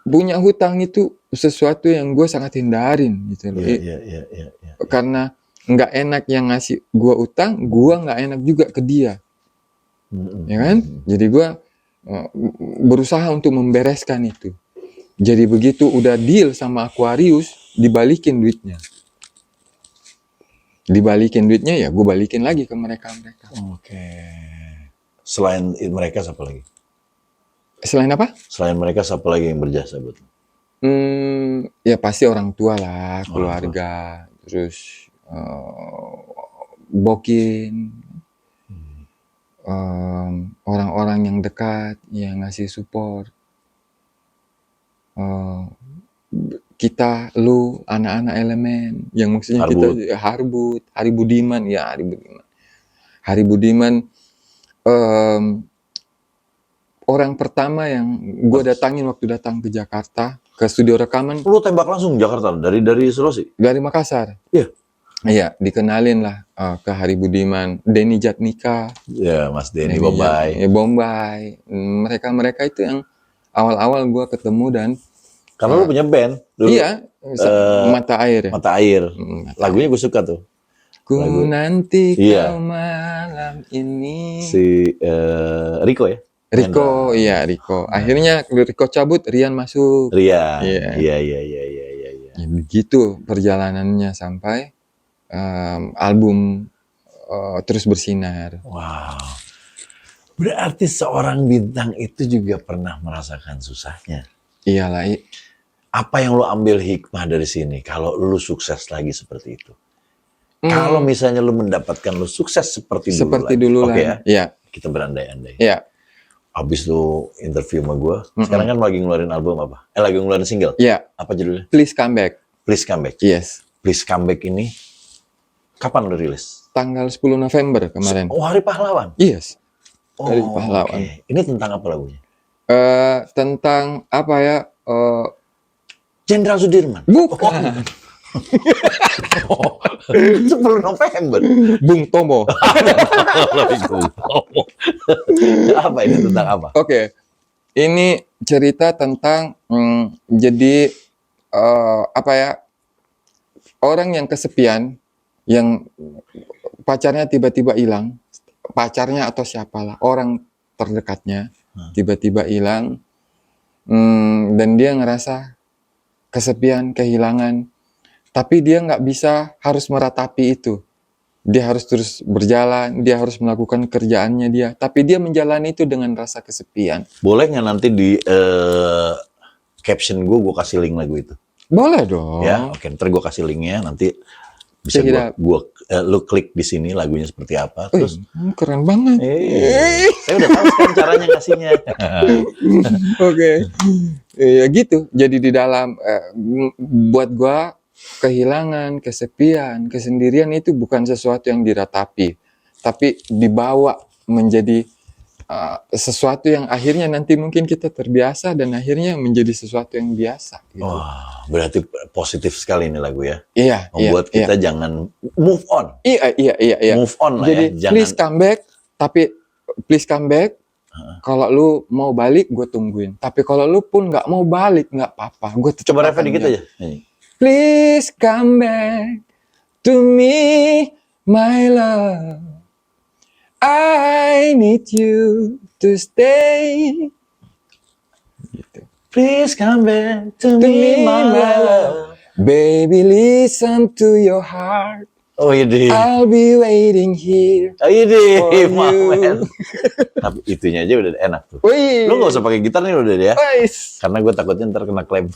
punya hutang itu sesuatu yang gue sangat hindarin gitu loh. Iya. Karena nggak enak yang ngasih gue utang, gue nggak enak juga ke dia. Ya kan? Jadi gue berusaha untuk membereskan itu. Jadi begitu udah deal sama Aquarius, dibalikin duitnya. Ya gue balikin lagi ke mereka. Oke. Selain mereka siapa lagi? Selain apa? Selain mereka siapa lagi yang berjasa buat lu? Ya pasti orang tua lah, keluarga, terus Bokin, orang-orang yang dekat yang ngasih support. Kita, lu, anak-anak elemen, yang maksudnya kita Harbut, Hari Budiman, Hari Budiman, orang pertama yang gue datangin waktu datang ke Jakarta, ke studio rekaman. Lu tembak langsung Jakarta dari Sulawesi? Dari Makassar. Iya. Iya, dikenalin lah ke Hari Budiman, Denny Jatnika. Ya, Mas Denny Bombay. Bombay. Mereka itu yang awal-awal gue ketemu dan karena lu punya band dulu. Iya, Mata Air. Mata Air. Lagunya gue suka tuh. Ku nanti kau malam ini. Si Riko ya? Riko. Akhirnya Riko cabut, Rian masuk. Iya. Ya, begitu perjalanannya sampai album Terus Bersinar. Wow. Berarti seorang bintang itu juga pernah merasakan susahnya. Iyalah. Apa yang lo ambil hikmah dari sini kalau lo sukses lagi seperti itu? Kalau misalnya lo mendapatkan lo sukses seperti dulu lagi. Ya. Kita berandai-andai. Ya. Abis lo interview sama gue, sekarang kan lagi ngeluarin album apa? Lagi ngeluarin single? Iya. Apa judulnya? Please Come Back. Please Come Back. Yes. Please Come Back ini kapan lo rilis? Tanggal 10 November kemarin. Oh, Hari Pahlawan? Yes. Hari Pahlawan. Okay. Ini tentang apa lagunya? Tentang apa ya? Jenderal Sudirman? Bukan. 10 November. Bung Tomo. Apa ini tentang apa? Oke. Ini cerita tentang jadi apa ya? Orang yang kesepian, yang pacarnya tiba-tiba hilang, pacarnya atau siapalah, orang terdekatnya tiba-tiba hilang, dan dia ngerasa kesepian, kehilangan, tapi dia nggak bisa harus meratapi itu. Dia harus terus berjalan, dia harus melakukan kerjaannya dia, tapi dia menjalani itu dengan rasa kesepian. Boleh nggak nanti di caption gue kasih link lagu itu? Boleh dong. Ya, oke. Ntar gue kasih linknya, nanti bisa lu klik di sini lagunya seperti apa. Terus keren banget. Saya udah tahu sekarang caranya ngasihnya. Oke. Ya gitu. Jadi di dalam buat gua kehilangan, kesepian, kesendirian itu bukan sesuatu yang diratapi, tapi dibawa menjadi sesuatu yang akhirnya nanti mungkin kita terbiasa dan akhirnya menjadi sesuatu yang biasa gitu. Wah, berarti positif sekali ini lagu ya. Iya, Membuat kita jangan move on. Iya. Move on lah Jadi ya. please come back, tapi please come back. Kalau lu mau balik, gue tungguin. Tapi kalau lu pun nggak mau balik, nggak apa-apa. Gue tetap Coba refnya akan dikit jaga. aja. Nyanyi. Please come back to me, my love. I need you to stay. Gitu. Please come back to To me, me, my my love. Baby, listen to your heart. Oh iya deh. I'll be waiting here. Oh iya deh, for you. Mamen. Tapi itunya aja udah enak tuh. Wih. Lu gak usah pakai gitar nih udah deh ya. Wais. Karena gue takutnya ntar kena klaim.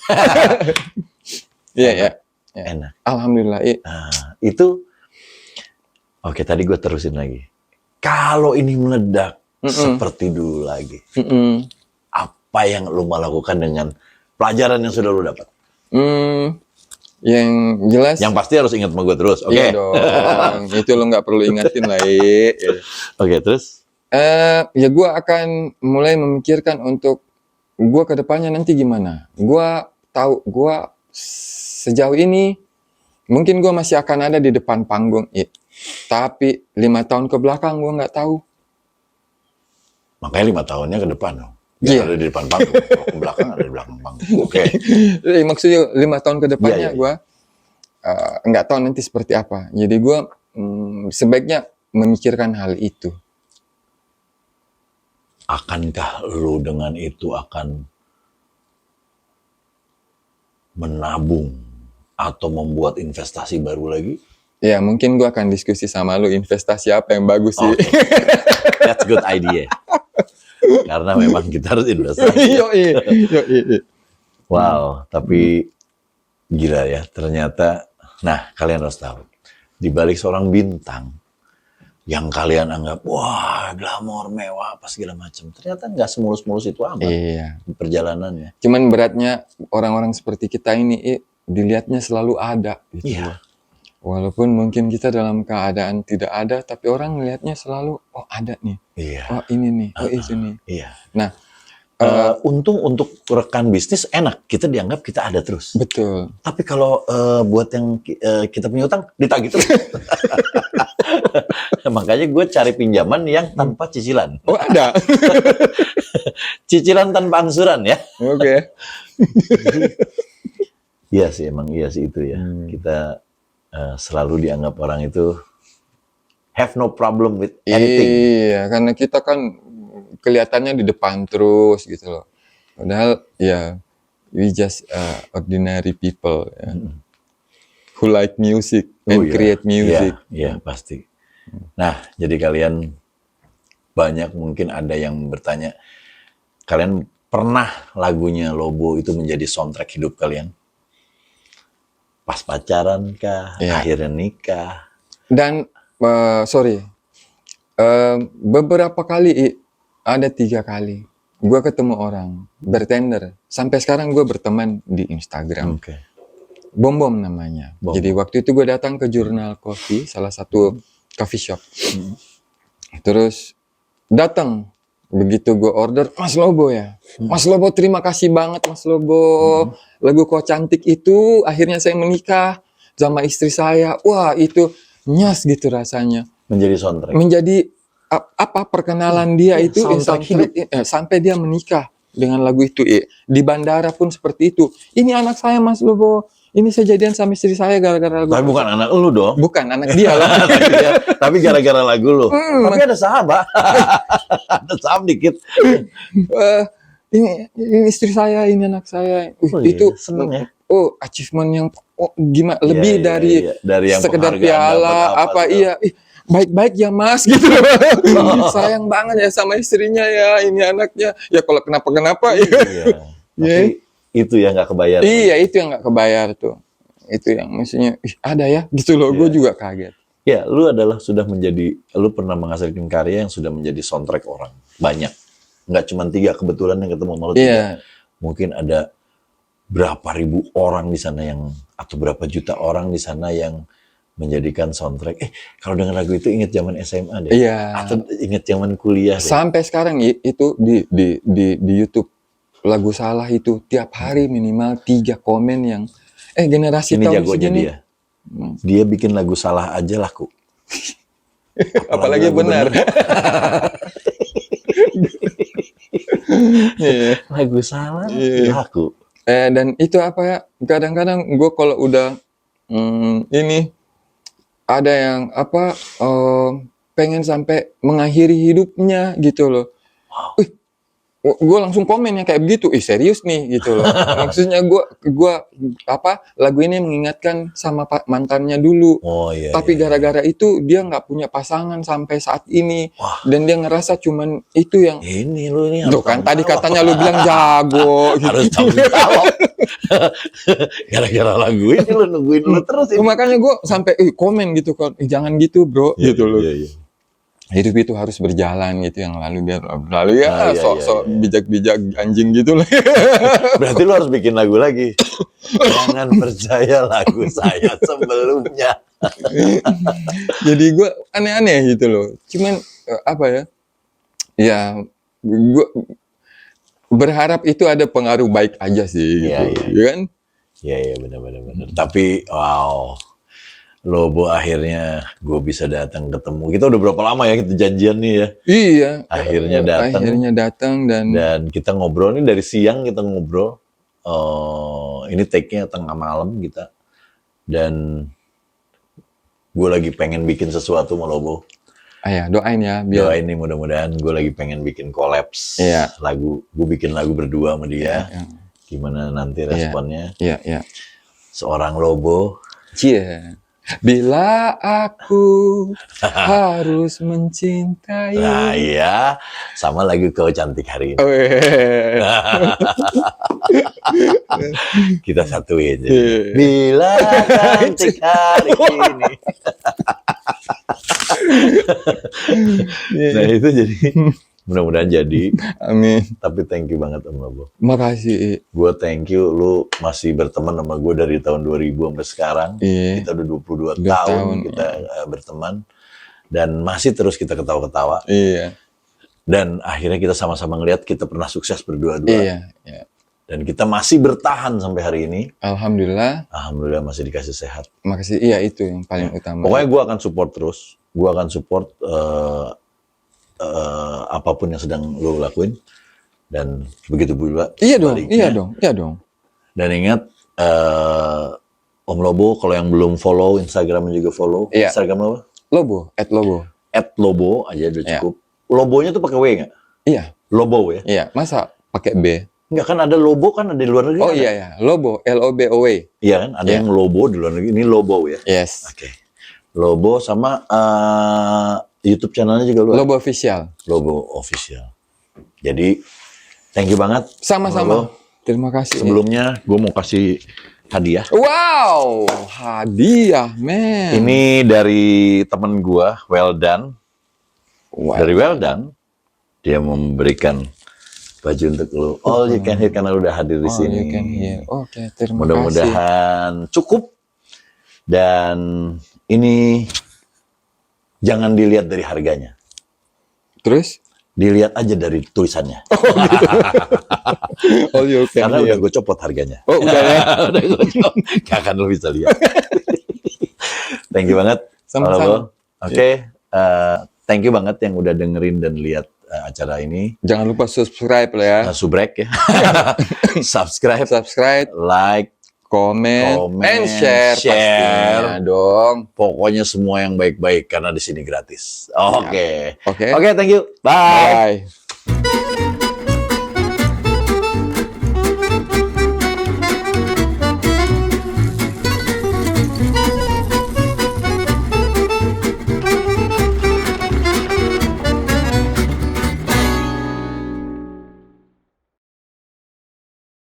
Iya. Enak. Alhamdulillah. Nah, itu. Oke, tadi gue terusin lagi. Kalau ini meledak seperti dulu lagi, apa yang lu mau lakukan dengan pelajaran yang sudah lu dapat? Yang jelas. Yang pasti harus ingat sama gue terus, oke? Iya dong. Itu lo nggak perlu ingatin lah. Oke, terus? Ya gue akan mulai memikirkan untuk gue ke depannya nanti gimana. Gue tahu gue sejauh ini mungkin gue masih akan ada di depan panggung. Tapi 5 tahun ke belakang gue nggak tahu. Makanya 5 tahunnya ke depan dong. Gak Iya. ada di depan panggung. Kalau ke belakang ada di belakang panggung. Oke. Maksudnya 5 tahun ke depannya Iya. gue nggak tahu nanti seperti apa. Jadi gue sebaiknya memikirkan hal itu. Akankah lu dengan itu akan menabung atau membuat investasi baru lagi? Ya mungkin gue akan diskusi sama lu investasi apa yang bagus sih. Oke. That's good idea. Karena memang kita harus investasi. Yoi. Wow, tapi gila ya, ternyata. Nah, kalian harus tahu, di balik seorang bintang yang kalian anggap wah glamor, mewah, apa segala macam, ternyata nggak semulus-mulus itu amat Iya. perjalanannya. Cuman beratnya orang-orang seperti kita ini dilihatnya selalu ada. Gitu. Iya. Walaupun mungkin kita dalam keadaan tidak ada, tapi orang melihatnya selalu oh ada nih, Iya. oh ini nih, oh itu nih. Iya. Nah, untung untuk rekan bisnis enak, kita dianggap kita ada terus. betul. Tapi kalau buat yang kita punya utang, ditagih terus. Makanya gue cari pinjaman yang tanpa cicilan. Oh ada. Cicilan tanpa angsuran ya. Oke. Iya sih, emang iya sih itu ya. Kita selalu dianggap orang itu have no problem with anything. Iya, karena kita kan kelihatannya di depan terus gitu loh. Padahal ya we just ordinary people ya. Who like music and iya. create music. Iya, pasti. Nah, jadi kalian banyak mungkin ada yang bertanya, kalian pernah lagunya Lobo itu menjadi soundtrack hidup kalian? Pas pacaran kah? Iya. Akhirnya nikah? Dan beberapa kali ada 3 kali gue ketemu orang bertender. Sampai sekarang gue berteman di Instagram. Oke. Bom namanya. Bom. Jadi waktu itu gue datang ke Jurnal Coffee, salah satu coffee shop. Terus datang, begitu gue order, Mas Lobo ya. Mas Lobo terima kasih banget Mas Lobo. Lagu Kau Cantik itu akhirnya saya menikah sama istri saya. Wah itu nyas gitu rasanya. Menjadi soundtrack. Menjadi perkenalan dia itu soundtrack hidup. sampai dia menikah dengan lagu itu. Di bandara pun seperti itu. Ini anak saya Mas Lobo. Ini saya jadian sama istri saya gara-gara lagu. Tapi bukan anak lu dong. Bukan anak dia lah. Tapi gara-gara lagu lu. Tapi ada sahabat. Ada saham dikit. Ini istri saya, ini anak saya. Oh, iya, itu seneng ya. Oh, achievement yang gimana lebih Iya. Dari yang sekedar penghargaan piala dapat apa segala. iya. Baik-baik ya Mas gitu. Sayang banget ya sama istrinya ya, ini anaknya. Ya kalau kenapa-kenapa ya. Iya. Tapi itu yang nggak kebayar. Iya, itu yang nggak kebayar tuh. Itu yang maksudnya ada ya gitu loh. Gue juga kaget. Ya, lu lu pernah menghasilkan karya yang sudah menjadi soundtrack orang. Banyak. Nggak cuma 3 kebetulan yang ketemu sama lu. Iya. Mungkin ada berapa ribu orang di sana atau berapa juta orang di sana yang menjadikan soundtrack. Kalau denger lagu itu inget zaman SMA deh. Iya. Atau inget zaman kuliah deh. Sampai sekarang itu di YouTube lagu Salah itu tiap hari minimal 3 komen yang generasi Ini tahun jagonya segini. dia. Dia bikin lagu salah aja laku. Apalagi lagu benar. Iya. Lagu salah Iya. laku. Dan itu apa ya? Kadang-kadang gue kalau udah ini ada yang apa pengen sampai mengakhiri hidupnya gitu loh. Gue langsung komen yang kayak begitu. Serius nih gitu loh. Maksudnya gue apa lagu ini mengingatkan sama mantannya dulu. Oh iya. Tapi iya. gara-gara itu dia nggak punya pasangan sampai saat ini. Wah. Dan dia ngerasa cuman itu yang Ini lu nih Loh kan harus tadi tanggung jawab. katanya lu bilang jago gitu. Harus tanggung jawab. Gara-gara lagu ini lu nungguin lu terus ini. Makanya gue sampai komen gitu kan, jangan gitu bro, Iya, gitu loh. iya. Hidup itu harus berjalan gitu, yang lalu biar lalu ya Iya, sok-sok iya. bijak-bijak anjing gitu lah. Berarti lu harus bikin lagu lagi. Jangan percaya lagu saya sebelumnya. Jadi gue aneh-aneh gitu loh. Cuman apa ya? Ya gue berharap itu ada pengaruh baik aja sih gitu. Iya, iya. Ya kan? Iya benar. Tapi wow. Lobo akhirnya gue bisa datang ketemu. Kita udah berapa lama ya kita janjian nih ya? Iya. Akhirnya datang dan kita ngobrol nih dari siang kita ngobrol. Ini take-nya tengah malam kita. Dan gue lagi pengen bikin sesuatu sama Lobo. Ya doain ya biar Doain nih mudah-mudahan gue lagi pengen bikin collabs lagu. Gue bikin lagu berdua sama dia. Iya. Gimana nanti responnya? Iya. Seorang Lobo. Cie. Bila aku harus mencintai. Nah iya, sama lagu Kau Cantik Hari Ini. Kita satuin. Bila cantik hari ini. Nah itu jadi mudah-mudahan jadi. Amin. Tapi thank you banget Om Lobo. Makasih. Gue thank you, lu masih berteman sama gue dari tahun 2000 sampai sekarang. Kita udah 22 tahun kita berteman. Dan masih terus kita ketawa-ketawa. Iya. Dan akhirnya kita sama-sama ngeliat kita pernah sukses berdua-dua. Iya. Dan kita masih bertahan sampai hari ini. Alhamdulillah. Alhamdulillah masih dikasih sehat. Makasih. Iya itu yang paling utama. Pokoknya gue akan support terus. Gue akan support apapun yang sedang lo lakuin. Dan begitu pula Iya sebaliknya. dong. Dan ingat Om Lobo kalau yang belum follow Instagramnya juga follow. Iya. Instagram lo? Lobo. @lobo aja udah cukup. Lobonya tuh pakai W nggak? Iya. Lobo ya? Iya. Masa pakai B? Enggak kan ada Lobo kan ada di luar negeri. Oh kan? iya. Lobo. LOBOW. Iya kan? Ada yang Lobo di luar negeri. Ini Lobo ya? Yes. Oke. Lobo sama YouTube channelnya juga lu. Lobo Official. Lobo Official. Jadi thank you banget. Sama-sama. Lobo. Terima kasih. Sebelumnya gue mau kasih hadiah. Wow, hadiah, men. Ini dari temen gue, Well Done. Wow. Dari Well Done, dia memberikan baju untuk lu. All You Can Hear karena udah hadir di sini. All You Can Hear. Oke, terima kasih. Mudah-mudahan cukup. Dan ini jangan dilihat dari harganya. Terus? Dilihat aja dari tulisannya. All You Can Karena Hear. udah gue copot harganya. Oh, udah ya. Udah gue copot. Gak akan lu bisa lihat. Thank you banget. Sama-sama. Oke. Thank you banget yang udah dengerin dan lihat acara ini. Jangan lupa subscribe lah ya. Subrek ya. Subscribe, Subscribe, like, komen, and share pastinya dong. Pokoknya semua yang baik-baik karena di sini gratis. Oke. Oke. Oke, thank you. Bye. Bye.